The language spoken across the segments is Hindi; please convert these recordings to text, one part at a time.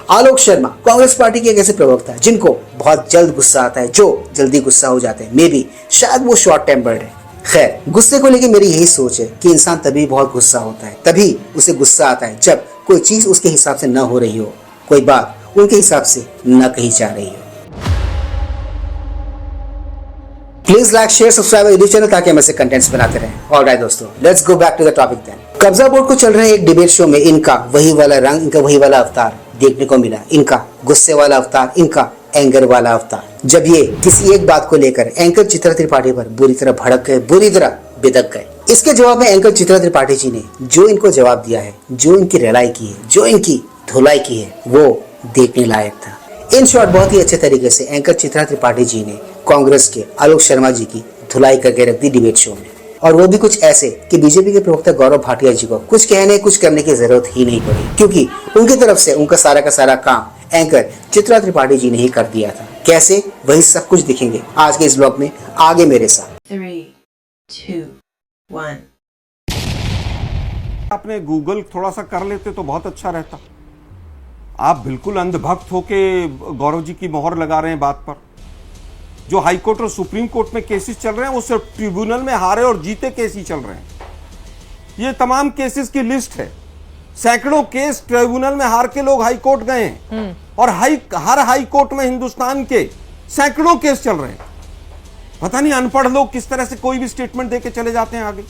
आलोक शर्मा कांग्रेस पार्टी के एक ऐसे प्रवक्ता है जिनको बहुत जल्द गुस्सा आता है, जो जल्दी गुस्सा हो जाते हैं। मे बी शायद वो शॉर्ट टेम्पर्ड है। खैर, गुस्से को लेकर मेरी यही सोच है कि इंसान तभी बहुत गुस्सा होता है, तभी उसे गुस्सा आता है जब कोई चीज उसके हिसाब से न हो रही हो, कोई बात उनके हिसाब से न कही जा रही हो। Please like, share, subscribe YouTube channel ताकि हम ऐसे कंटेंट्स बनाते रहें। ऑलराइट दोस्तों, let's go back to the topic then. कब्जा बोर्ड को चल रहे एक डिबेट शो में इनका वही वाला रंग, इनका वही वाला अवतार देखने को मिला। इनका गुस्से वाला अवतार, इनका एंगर वाला अवतार। जब ये किसी एक बात को लेकर एंकर चित्रा त्रिपाठी पर बुरी तरह भड़क गए, बुरी तरह बिदक गए। इसके जवाब में एंकर चित्रा त्रिपाठी जी ने जो इनको जवाब दिया है, जो इनकी रेलाई की है, जो इनकी धुलाई की है, वो देखने लायक था। इन शॉर्ट, बहुत ही अच्छे तरीके से एंकर चित्रा त्रिपाठी जी ने कांग्रेस के आलोक शर्मा जी की धुलाई करके रख दी डिबेट शो में, और वो भी कुछ ऐसे कि बीजेपी के प्रवक्ता गौरव भाटिया जी को कुछ कहने, कुछ करने की जरूरत ही नहीं पड़ी, क्योंकि उनकी तरफ से उनका सारा का सारा काम एंकर चित्रा त्रिपाठी जी ने ही कर दिया था। कैसे, वही सब कुछ दिखेंगे आज के इस ब्लॉग में। आगे मेरे साथ। 3, 2, 1। आपने गूगल थोड़ा सा कर लेते तो बहुत अच्छा रहता। आप बिल्कुल अंधभक्त होके गौरव जी की मोहर लगा रहे हैं बात पर। जो हाई कोर्ट और सुप्रीम कोर्ट में केसेस चल रहे हैं वो सिर्फ ट्रिब्यूनल में हारे और जीते केस ही चल रहे हैं। ये तमाम केसेस की लिस्ट है। सैकड़ों केस ट्रिब्यूनल में हार के लोग हाई कोर्ट गए हैं, और हर हाई कोर्ट में हिंदुस्तान के सैकड़ों केस चल रहे हैं। पता नहीं अनपढ़ लोग किस तरह से कोई भी स्टेटमेंट देके चले जाते हैं आगे।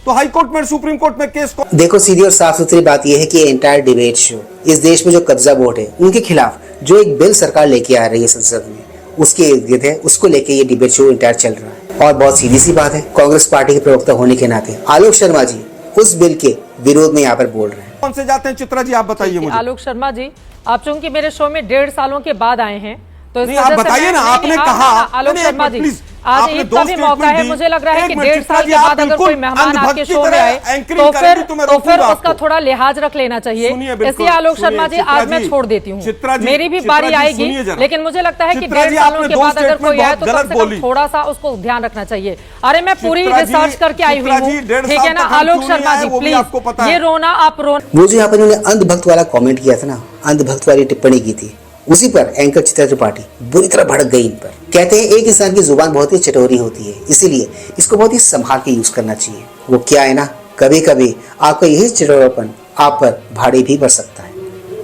तो हाई कोर्ट में, सुप्रीम कोर्ट में केस को देखो, सीधी और साफ सुथरी बात यह है कि एंटायर डिबेट शो, इस देश में जो कब्जा बोर्ड है उनके खिलाफ जो एक बिल सरकार लेके आ रही है संसद में, उसके इर्द गिर्द है, उसको लेके ये डिबेट शो एंटायर चल रहा है। और बहुत सीधी सी बात है, कांग्रेस पार्टी के प्रवक्ता होने के नाते आलोक शर्मा जी उस बिल के विरोध में यहाँ पर बोल रहे हैं। कौन से जाते हैं चित्रा जी, आप बताइए मुझे। आलोक शर्मा जी, आप चूंकि मेरे शो में 1.5 सालों के बाद आए हैं, तो नहीं, आप बताइए ना, आपने कहा। आलोक शर्मा जी, आज ईद का भी मौका है, मुझे लग रहा है कि 1.5 साल के बाद अगर कोई मेहमान आपके शो में आए तो फिर उसका थोड़ा लिहाज रख लेना चाहिए। इसलिए आलोक शर्मा जी, आज मैं छोड़ देती हूँ, मेरी भी बारी आएगी, लेकिन मुझे लगता है कि 1.5 सालों के बाद अगर कोई आए तो कम से कम थोड़ा सा उसको ध्यान रखना चाहिए। अरे मैं पूरी रिसर्च करके आई हुई हूँ, ठीक है ना। आलोक शर्मा जी प्लीज, ये रोना आप रोना। वो जो यहाँ पर इन्होंने अंधभक्त वाला कमेंट किया था ना, अंधभक्त वाली टिप्पणी की थी, उसी पर एंकर चित्रा त्रिपाठी बुरी तरह भड़क गई इन पर। कहते हैं एक इंसान की जुबान बहुत ही चटोरी होती है, इसीलिए इसको बहुत ही संभाल के यूज करना चाहिए। वो क्या है ना, कभी कभी आपका यही चटोरापन आप पर भारी भी पड़ सकता है।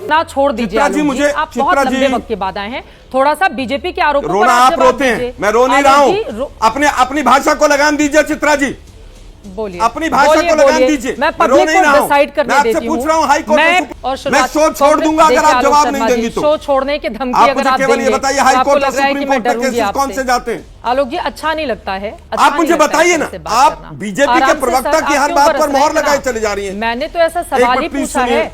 ना छोड़ दीजिए आलोक जी, आप बहुत लंबे वक्त के बाद आए हैं, थोड़ा सा बीजेपी के आरोपों रोना आप रोते हैं, मैं रो नहीं रहा हूँ। अपनी भाषा को लगाम दीजिए चित्रा जी, बोलिए, अपनी भाषा को लगाम दीजिए। मैं पब्लिक को डिसाइड करने देती हूँ। पूछ रहा हूँ हाई कोर्ट मैं शो छोड़ दूंगा अगर आप जवाब नहीं देंगी तो। शो छोड़ने की धमकी अगर आप देंगे, ये बताइए, हाई कोर्ट और सुप्रीम कोर्ट के केसेस कौन से जाते हैं? आलोक जी, अच्छा नहीं लगता है। आप मुझे बताइए ना, आप बीजेपी के प्रवक्ता की हर बात पर मोहर लगाए चले जा रही है। मैंने तो ऐसा सवाल ही पूछा है,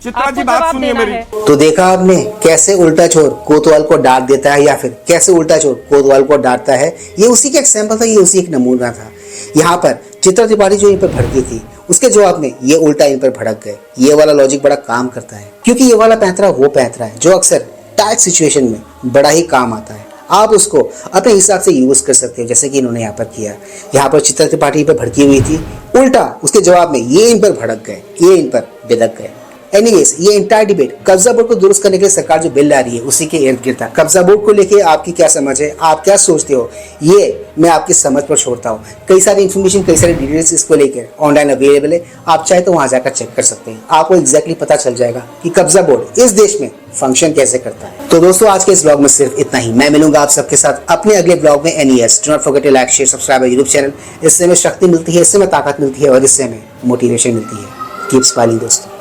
चित्रा जी बात सुनिए मेरी। तो देखा आपने कैसे उल्टा चोर कोतवाल को डांट देता है, या फिर कैसे उल्टा चोर कोतवाल को डांटता है। ये उसी का एग्जाम्पल था, ये उसी एक नमूना था। यहाँ पर चित्रा त्रिपाठी जो इन पर भड़की थी, उसके जवाब में ये उल्टा इन पर भड़क गए। ये वाला लॉजिक बड़ा काम करता है, क्योंकि ये वाला पैंतरा वो पैंतरा है जो अक्सर टाइट सिचुएशन में बड़ा ही काम आता है। आप उसको अपने हिसाब से यूज कर सकते हो, जैसे कि इन्होंने यहाँ पर किया। यहाँ पर चित्रा त्रिपाठी पर भड़की हुई थी, उल्टा उसके जवाब में ये इन पर भड़क गए, ये इन पर बिदक गए। एनीवेज, ये इंटायर डिबेट कब्जा बोर्ड को दुरुस्त करने के लिए सरकार जो बिल ला रही है उसी के इर्द गिर्द था। कब्जा बोर्ड को लेके आपकी क्या समझ है, आप क्या सोचते हो, ये मैं आपकी समझ पर छोड़ता हूँ। कई सारी इन्फॉर्मेशन, कई सारी डिटेल्स इसको लेकर ऑनलाइन अवेलेबल है, आप चाहे तो वहां जाकर चेक कर सकते हैं। आपको एग्जैक्टली पता चल जाएगा कि कब्जा बोर्ड इस देश में फंक्शन कैसे करता है। तो दोस्तों, आज के इस ब्लॉग में सिर्फ इतना ही। मैं मिलूंगा आप सबके साथ अपने अगले ब्लॉग में। NES, do not forget to like, share, subscribe YouTube channel. इससे हमें शक्ति मिलती है, इससे हमें ताकत मिलती है, और इससे हमें मोटिवेशन मिलती है। कीप स्माइलिंग दोस्तों।